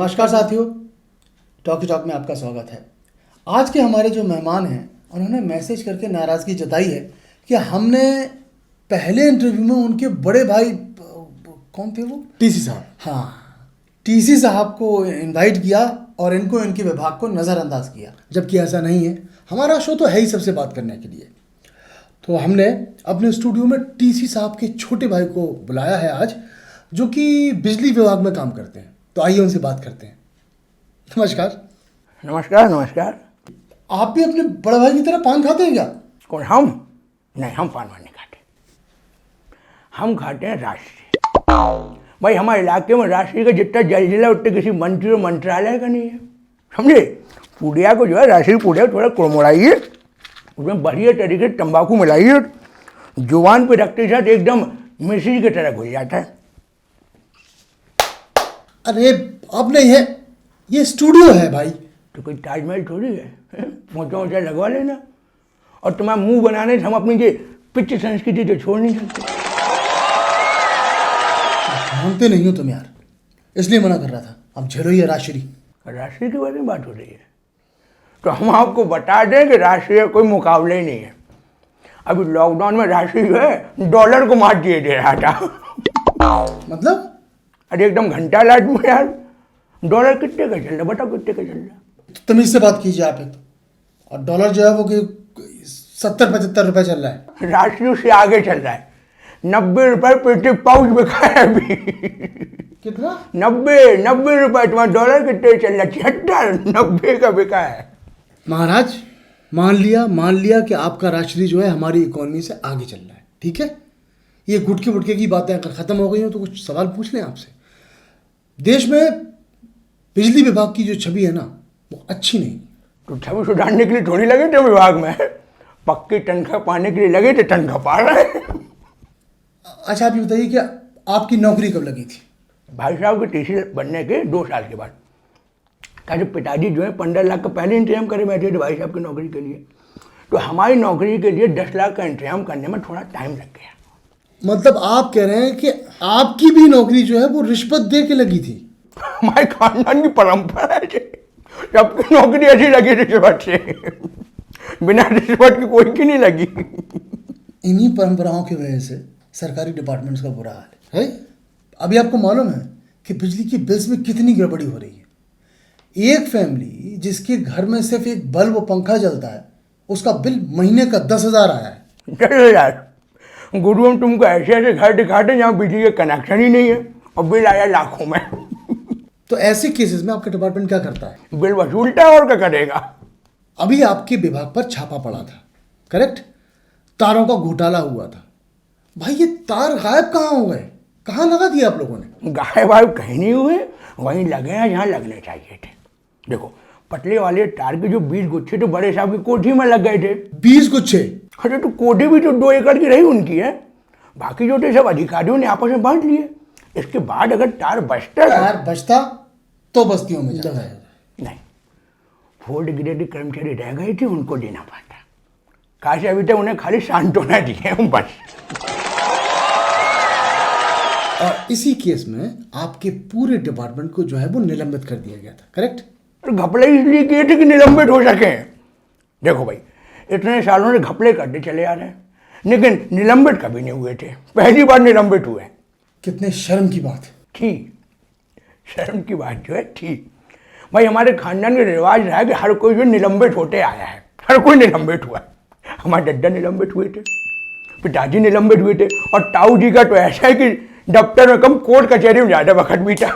नमस्कार साथियों, talkie talk में आपका स्वागत है। आज के हमारे जो मेहमान हैं उन्होंने मैसेज करके नाराज़गी जताई है कि हमने पहले इंटरव्यू में उनके बड़े भाई कौन थे वो, टीसी साहब। हाँ, टीसी साहब को इनवाइट किया और इनको इनके विभाग को नज़रअंदाज किया, जबकि ऐसा नहीं है। हमारा शो तो है ही सबसे बात करने के लिए। तो हमने अपने स्टूडियो में टीसी साहब के छोटे भाई को बुलाया है आज, जो कि बिजली विभाग में काम करते हैं। तो आइए उनसे बात करते हैं। नमस्कार। नमस्कार नमस्कार। आप भी अपने बड़े भाई की तरह पान खाते हैं क्या? कौन, हम? नहीं, हम पान वान नहीं खाते। हम खाते हैं राशि। भाई हमारे इलाके में राशि का जितना जलजिला उतना किसी मंत्री और मंत्रालय का नहीं है, समझे। पूड़िया को जो है राशि पूड़िया थोड़ा कुड़मुड़ाइए, उसमें बढ़िया तरीके से तंबाकू मिलाइए, जुबान पे रखते साथ एकदम मिश्री की तरह घुल जाता है। अरे अब नहीं है, ये स्टूडियो है भाई। तो कोई ताजमहल थोड़ी है, पोंछा वोंछा लगवा लेना। और तुम्हारा मुंह बनाने से हम अपनी ये पिच्च संस्कृति तो छोड़ नहीं सकते। मानते नहीं हो तुम यार, इसलिए मना कर रहा था। अब झेलो ये राशि। राशि के बारे में बात हो रही है तो हम आपको बता दें कि राशि का कोई मुकाबला ही नहीं है। अभी लॉकडाउन में राशि जो है डॉलर को मात दिए दे रहा था। मतलब? अरे एकदम घंटा लाट में यार, डॉलर कितने का चल रहा है बताओ, कितने का चल रहा है? तमीज से बात कीजिए आप। एक तो और डॉलर जो है वो 70-75 रुपए चल रहा है। राशि उससे आगे चल रहा है। 90 रुपए प्रति पाउच बिका है अभी। कितना? 90 रुपए। तुम्हारा डॉलर कितने चल रहा है? 76, 90 का बिका है। महाराज, मान लिया कि आपका राशि जो है हमारी इकोनॉमी से आगे चल रहा है, ठीक है। ये गुटके वुटके की बातें अगर खत्म हो गई हो तो कुछ सवाल पूछ लें आपसे। देश में बिजली विभाग की जो छवि है ना, वो अच्छी नहीं। तो छवि सुधारने के लिए थोड़ी लगे थे विभाग में, पक्की तनख्वाह पाने के लिए लगे थे, तनख्वाह पा रहे हैं। अच्छा आप ये बताइए कि आपकी नौकरी कब लगी थी? भाई साहब के टीसी बनने के 2 साल के बाद। क्या जो पिताजी जो है 15 लाख का पहले इंतजाम करे बैठे थे भाई साहब की नौकरी के लिए, तो हमारी नौकरी के लिए 10 लाख का इंतजाम करने में थोड़ा टाइम लग गया। मतलब आप कह रहे हैं कि आपकी भी नौकरी जो है वो रिश्वत दे के लगी थी? हमारे खानदान की परंपरा है, सबकी नौकरी ऐसी लगी रिश्वत से, बिना रिश्वत की कोई की नहीं लगी। इन्हीं परंपराओं की वजह से सरकारी डिपार्टमेंट्स का बुरा हाल है। अभी आपको मालूम है कि बिजली के बिल्स में कितनी गड़बड़ी हो रही है। एक फैमिली जिसके घर में सिर्फ एक बल्ब और पंखा जलता है, उसका बिल महीने का 10,000 आया है। 10,000? गुरु हम तुमको ऐसे ऐसे घर दिखाते जहाँ बिजली का कनेक्शन ही नहीं है और बिल आया लाखों में। तो ऐसे केसेस में आपका डिपार्टमेंट क्या करता है? बिल वसूलता है और क्या करेगा। अभी आपके विभाग पर छापा पड़ा था, करेक्ट? तारों का घोटाला हुआ था। भाई ये तार गायब कहाँ हो गए? कहाँ लगा दिया आप लोगों ने? गायब वायब कहीं नहीं हुए, वहीं लगे हैं जहाँ लगने चाहिए थे। देखो, पतले वाले तार के जो 20 गुच्छे तो बड़े साहब की कोठी में लग गए थे। 20 गुच्छे? अरे तो कोठी भी तो 2 एकड़ की रही उनकी है, बाकी जो थे सब अधिकारियों ने आपस में बांट लिए। इसके बाद अगर तार बचता तो बस्तियों में जाता है। नहीं, 4th ग्रेड कर्मचारी रह गए थे, उनको देना पड़ता। काश अभी तक उन्हें खाली सांत्वना दिए बस। और इसी केस में आपके पूरे डिपार्टमेंट को जो है वो निलंबित कर दिया गया था, करेक्ट? और घपले इसलिए किए थे कि निलंबित हो सके। देखो भाई, इतने सालों से घपले करते चले आ रहे हैं, लेकिन निलंबित कभी नहीं हुए थे, पहली बार निलंबित हुए। कितने शर्म की बात थी, शर्म की बात जो है थी। भाई हमारे खानदान का रिवाज रहा है कि हर कोई जो निलंबित होते आया है, हर कोई निलंबित हुआ है। हमारे दद्दा निलंबित हुए थे, पिताजी निलंबित हुए थे, और ताऊ जी का तो ऐसा है कि दफ्तर में कम कोर्ट कचहरी में ज़्यादा वक्त बीता।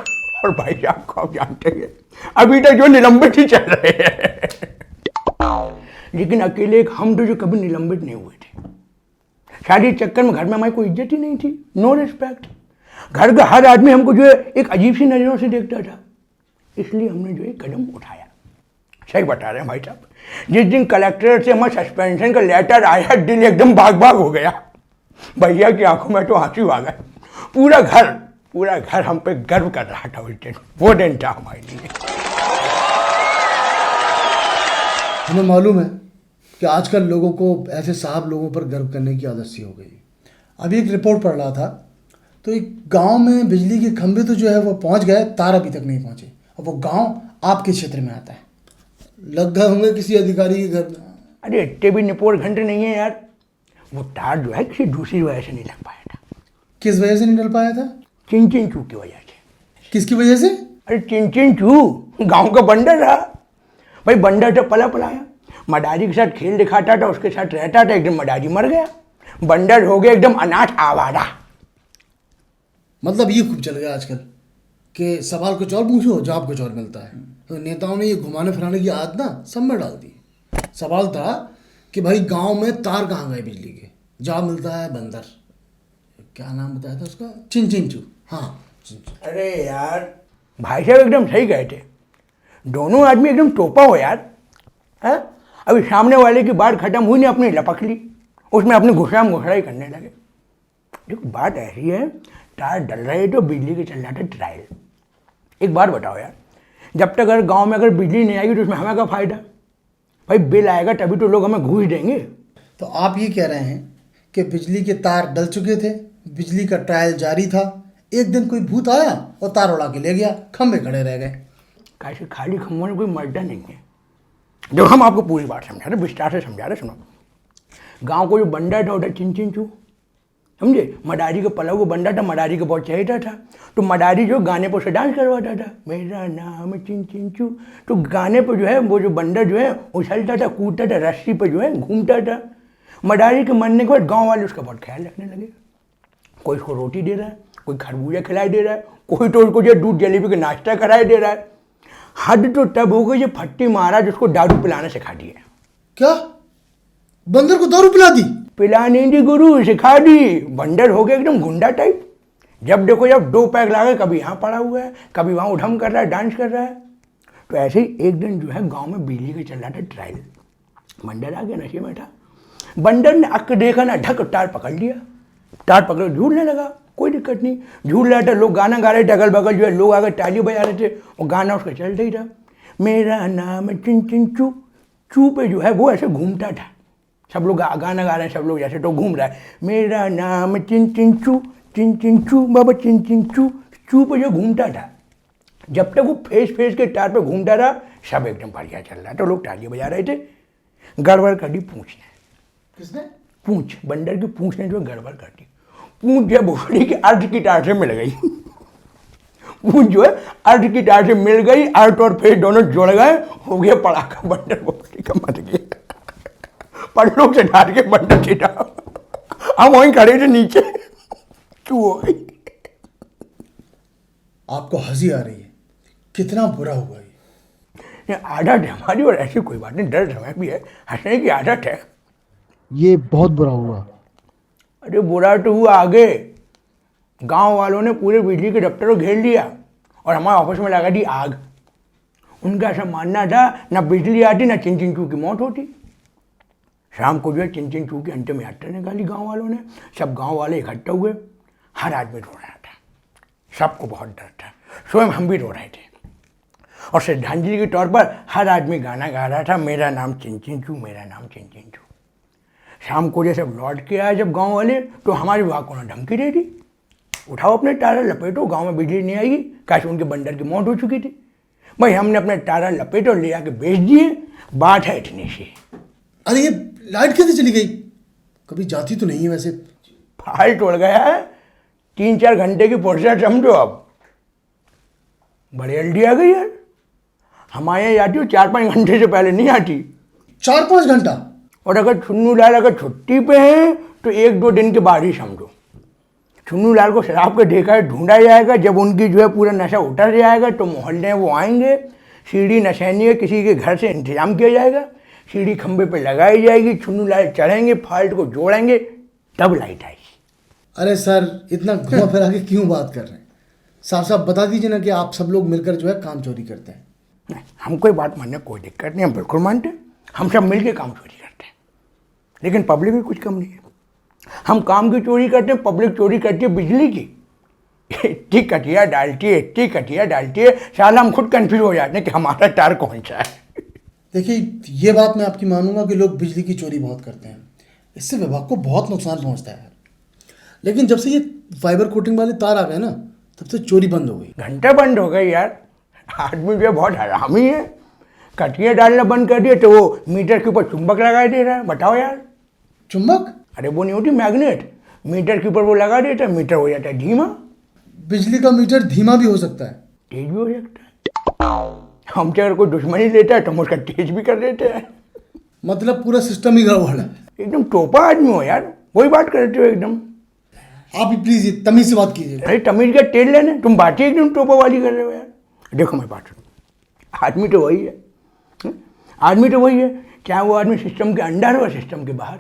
और भाई साहब को आप जानते हैं अभी तक जो निलंबित ही चल रहे हैं। लेकिन अकेले एक हम तो जो कभी निलंबित नहीं हुए थे। शादी चक्कर में घर में हमारी कोई इज्जत ही नहीं थी, नो रिस्पेक्ट। घर का हर आदमी हमको जो है एक अजीब सी नज़रों से देखता था, इसलिए हमने जो है कदम उठाया। सही बता रहे हैं भाई साहब, जिस दिन कलेक्टर से हमारे सस्पेंशन का लेटर आया, दिल एकदम भाग भाग हो गया। भैया की आंखों में तो आंसू आ गए। पूरा घर हम पे गर्व कर रहा था उस दिन। वो दिन था हमारे लिए। हमें मालूम है कि आजकल लोगों को ऐसे साहब लोगों पर गर्व करने की आदत सी हो गई। अभी एक रिपोर्ट पढ़ रहा था, तो एक गांव में बिजली के खंभे तो जो है वो पहुंच गए, तार अभी तक नहीं पहुंचे। और वो गांव आपके क्षेत्र में आता है। लग गए होंगे किसी अधिकारी के घर में। अरे इतने भी निपोर घंटे नहीं है यार, वो तार जो है किसी दूसरी वजह से नहीं लग पाया था। किस वजह से नहीं डल पाया था? चिन चिन चू की वजह से। किसकी वजह से? अरे चिन चिन चू गांव का बंदर था भाई। बंदर तो पला पलाया, मडारी के साथ खेल दिखाता था, उसके साथ रहता था। एकदम मडारी मर गया, बंदर हो गया एकदम अनाथ आवारा। मतलब ये खूब चल गया आजकल कि सवाल कुछ और पूछो जवाब कुछ और मिलता है। तो नेताओं ने ये घुमाने फिराने की आदत ना सब में डाल दी। सवाल था कि भाई गांव में तार कहाँ गए बिजली के? जवाब मिलता है बंदर। क्या नाम बताया था उसका? चिन चिंचू। हाँ चिंचू। अरे यार भाई साहब एकदम सही कहे थे, दोनों आदमी एकदम टोपा हो यार। है अभी सामने वाले की बात खत्म हुई नहीं, अपनी लपक ली, उसमें अपनी घुसराम घुसराई करने लगे। देखो बात ऐसी है, तार डल रहे तो बिजली के चल रहा था ट्रायल। एक बात बताओ यार, जब तक अगर गांव में अगर बिजली नहीं आएगी तो उसमें हमें क्या फ़ायदा? भाई बिल आएगा तभी तो लोग हमें घूस देंगे। तो आप ये कह रहे हैं कि बिजली के तार डल चुके थे, बिजली का ट्रायल जारी था, एक दिन कोई भूत आया और तार उड़ा के ले गया, खंभे खड़े रह गए। कैसे खाली खम्भों में कोई मर्दा नहीं है। जब हम आपको पूरी बात समझा रहे, विस्तार से समझा रहे, सुनो। गांव को जो बंदर था उधर चिन चिन चू, समझे? मडारी के पलव को बंदा था, मडारी को बहुत चहेता था। तो मडारी जो गाने पर उसे डांस करवाता था, मेरा नाम चिन चिन चू। तो गाने पर जो है वो जो बंदर जो है उछलता था, कूदता था, रस्सी पर जो है घूमता था। मडारी के मरने के बाद गाँव वाले उसका बहुत ख्याल रखने लगे। कोई उसको रोटी दे रहा है, कोई खरबूजा खिलाई दे रहा है, कोई तो उसको जो दूध जलेबी का नाश्ता कराए दे रहा है। हद तो तब हो गई जो फट्टी महाराज उसको दारू पिलाना सिखा दिया। क्या? बंदर को दारू पिला दी? पिलाने दी गुरु, सिखा दी। बंदर हो गया एकदम गुंडा टाइप। जब देखो जब 2 पैक ला गए, कभी यहाँ पड़ा हुआ है, कभी वहाँ उठम कर रहा है, डांस कर रहा है। तो ऐसे ही एक दिन जो है गांव में बिजली का चल रहा था ट्रायल। बंदर आ गया, नशे में था। बंदर ने अक देखा ना, ढक तार पकड़ लिया। तार पकड़ झूलने लगा, कोई दिक्कत नहीं, झूल रहा था। लोग गाना गा रहे थे, अगल बगल जो है लोग आगे ताली बजा रहे थे, और गाना उसका चलता ही था। मेरा नाम चिन चिन चू। चू पे जो है वो ऐसे घूमता था। सब लोग गाना गा रहे हैं, सब लोग जैसे तो घूम रहा है, मेरा नाम चिन चिन चू बाबा चिन चिन चू। चू पे जो घूमता था, जब तक वो फेस के तार पे घूमता रहा, सब एकदम बढ़िया चल रहा था। तो लोग ताली बजा रहे थे। गड़बड़ कर दी पूंछ ने। किसने? पूंछ, बंदर की पूंछ ने जो गड़बड़ कर दी। पूंछ जो है भोसड़ी की अर्थ की तार से मिल गई। पूंछ जो है अर्थ की तार से मिल गई, अर्थ और फेस दोनों जुड़ गए, हो गया पड़ाका, बंदर भोसड़ी का मर गया। पल्लों से डाल के बंदर छिटा, हम वहीं खड़े थे नीचे, चू हो गई। आपको हंसी आ रही है, कितना बुरा हुआ ये आदत है हमारी, और ऐसी कोई बात नहीं, डर समय भी है, हंसने की आदत है। ये बहुत बुरा हुआ। अरे बुरा तो हुआ आगे। गांव वालों ने पूरे बिजली के दफ्तर को घेर लिया और हमारे ऑफिस में लगा दी आग। उनका ऐसा मानना था ना बिजली आती ना चिन चिन चू की मौत होती। शाम को जो है चिन चिन चू की अंतिम यात्रा निकाली गांव वालों ने। सब गांव वाले इकट्ठा हुए, हर आदमी रो रहा था, सबको बहुत डर था, स्वयं हम भी रो रहे थे। और श्रद्धांजलि के तौर पर हर आदमी गाना गा रहा था, मेरा नाम चिन चिन चू, मेरा नाम चिन चिन चू। शाम को जैसे लौट के आए जब गांव वाले, तो हमारे विभाग को धमकी दे दी, उठाओ अपने तारा लपेटो, गांव में बिजली नहीं आएगी। कैसे उनके बंदर की मौत हो चुकी थी। भाई हमने अपने तारा लपेटो, ले आके बेच दिए। बात है इतनी सी। अरे ये लाइट कैसे चली गई? कभी जाती तो नहीं है वैसे। फाइल तोड़ गया है, 3-4 घंटे की फुर्सत समझो। अब बड़ी जल्दी आ गई यार, हमारे यहाँ आती हो 4-5 घंटे से पहले नहीं आती। 4-5 घंटा? और अगर छुन्नू लाल अगर छुट्टी पे हैं तो 1-2 दिन के बाद ही समझो। छुन्नू लाल को शराब के देखा है ढूंढा जाएगा, जब उनकी जो है पूरा नशा उतर जाएगा तो मोहल्ले वो आएंगे, सीढ़ी नशैनी है किसी के घर से इंतजाम किया जाएगा, सीढ़ी खंबे पे लगाई जाएगी, छुन्नू लाल चढ़ेंगे, फाल्ट को जोड़ेंगे, तब लाइट आएगी। अरे सर इतना घुमा फिरा के क्यों बात कर रहे हैं? साफ साफ बता दीजिए ना कि आप सब लोग मिलकर जो है काम चोरी करते हैं। नहीं, हमको ये बात मानने कोई दिक्कत नहीं, हम बिल्कुल मानते हैं, हम सब मिल के काम चोरी करते हैं। लेकिन पब्लिक भी कुछ कम नहीं है। हम काम की चोरी करते हैं, पब्लिक चोरी करती है बिजली की। इतनी कटिया डालती है, इतनी कटिया डालती है, साला हम खुद कंफ्यूज हो जाते हैं कि हमारा तार कौन सा है। देखिए ये बात मैं आपकी मानूंगा कि लोग बिजली की चोरी बहुत करते हैं, इससे विभाग को बहुत नुकसान पहुंचता है। लेकिन जब से ये फाइबर कोटिंग वाले तार आ गए ना, तब से चोरी बंद हो गई। घंटा बंद हो गई यार, आदमी जो है बहुत हरामी है, कटियाँ डालना बंद कर दिए तो वो मीटर के ऊपर चुंबक लगा दे रहा है। बताओ यार। चुंबक? अरे वो नहीं होती मैग्नेट, मीटर के ऊपर वो लगा देता है, मीटर हो जाता है धीमा। बिजली का मीटर धीमा भी हो सकता है? तेज भी हो सकता है। हमसे अगर कोई दुश्मनी लेता है तो हम उसका तेज भी कर देते हैं। मतलब पूरा सिस्टम ही गड़बड़ है। एकदम टोपा आदमी हो यार, वही बात करते हो एकदम। आप ही प्लीज तमीज से बात कीजिए। अरे तमीज का तेल लेने, तुम बातें एकदम टोपा वाली कर रहे हो यार। देखो मैं बात सुनो, आदमी तो वही है, आदमी तो वही है, चाहे वो आदमी सिस्टम के अंदर हो सिस्टम के बाहर।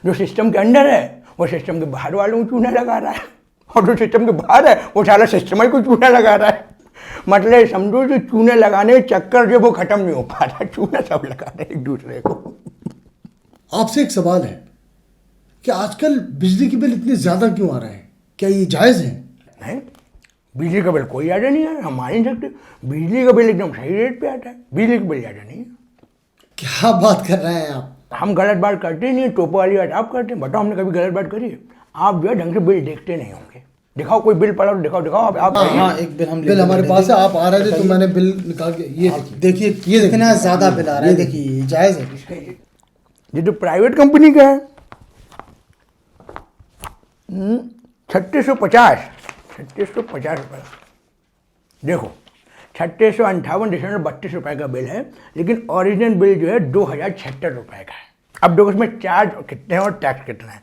जो सिस्टम के अंदर है वो सिस्टम के बाहर वालों को चूना लगा रहा है, और जो सिस्टम के बाहर है वो सारा सिस्टम ही को चूना लगा रहा है। मतलब समझो जो चूने लगाने के चक्कर जो वो खत्म नहीं हो पा रहा, चूना सब लगा रहे एक दूसरे को। आपसे एक सवाल है कि आजकल बिजली के बिल इतने ज्यादा क्यों आ रहे हैं? क्या ये जायज है? नहीं, बिजली का बिल कोई ज़्यादा नहीं है, हम मान नहीं सकते। बिजली का बिल एकदम सही रेट पे आता है, बिजली का बिल ज़्यादा नहीं है। क्या बात कर रहे हैं आप? हम गलत बात करते ही नहीं, टोपो वाली बात आप करते हैं। बताओ हमने कभी गलत बात करी है? आप जो है ढंग से बिल देखते नहीं होंगे। दिखाओ कोई बिल पड़ा तो दिखाओ, दिखाओ आप। हाँ, एक बिल बिल हमारे पास है, आप आ रहे थे तो मैंने बिल निकाल के ये देखिए, ये कितना ज्यादा बिल आ रहा है। देखिए ये जायज है? ये तो प्राइवेट कंपनी का है, 3650 रुपये। देखो 3658.32 रुपये का बिल है, लेकिन ओरिजिनल बिल जो है 2076 रुपये का है। अब देखो उसमें चार्ज कितने हैं और टैक्स कितना है।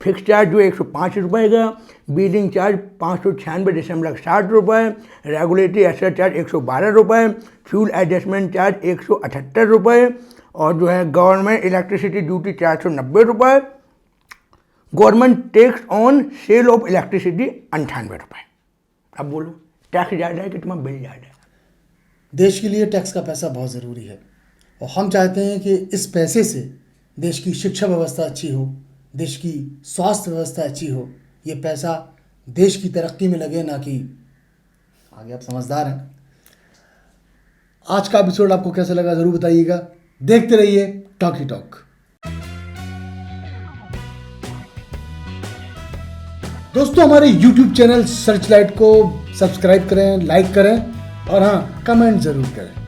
फिक्स चार्ज जो 105 रुपये का, बिलिंग चार्ज 596.60 रुपये, रेगुलेटरी एक्स्ट्रा चार्ज 112 रुपये, फ्यूल एडजस्टमेंट चार्ज 178 रुपये, और जो है गवर्नमेंट इलेक्ट्रिसिटी ड्यूटी 490 रुपये, government tax on sale of electricity 98 रुपये। अब बोलो टैक्स ज़्यादा है कि तुम्हारा बिल ज़्यादा है? देश के लिए टैक्स का पैसा बहुत ज़रूरी है, और हम चाहते हैं कि इस पैसे से देश की शिक्षा व्यवस्था अच्छी हो, देश की स्वास्थ्य व्यवस्था अच्छी हो। ये पैसा देश की तरक्की में लगे, ना कि आगे। आप समझदार हैं। आज का एपिसोड आपको कैसा लगा ज़रूर बताइएगा। देखते रहिए टॉकी टॉक। दोस्तों हमारे YouTube चैनल सर्चलाइट को सब्सक्राइब करें, लाइक करें, और हाँ, कमेंट ज़रूर करें।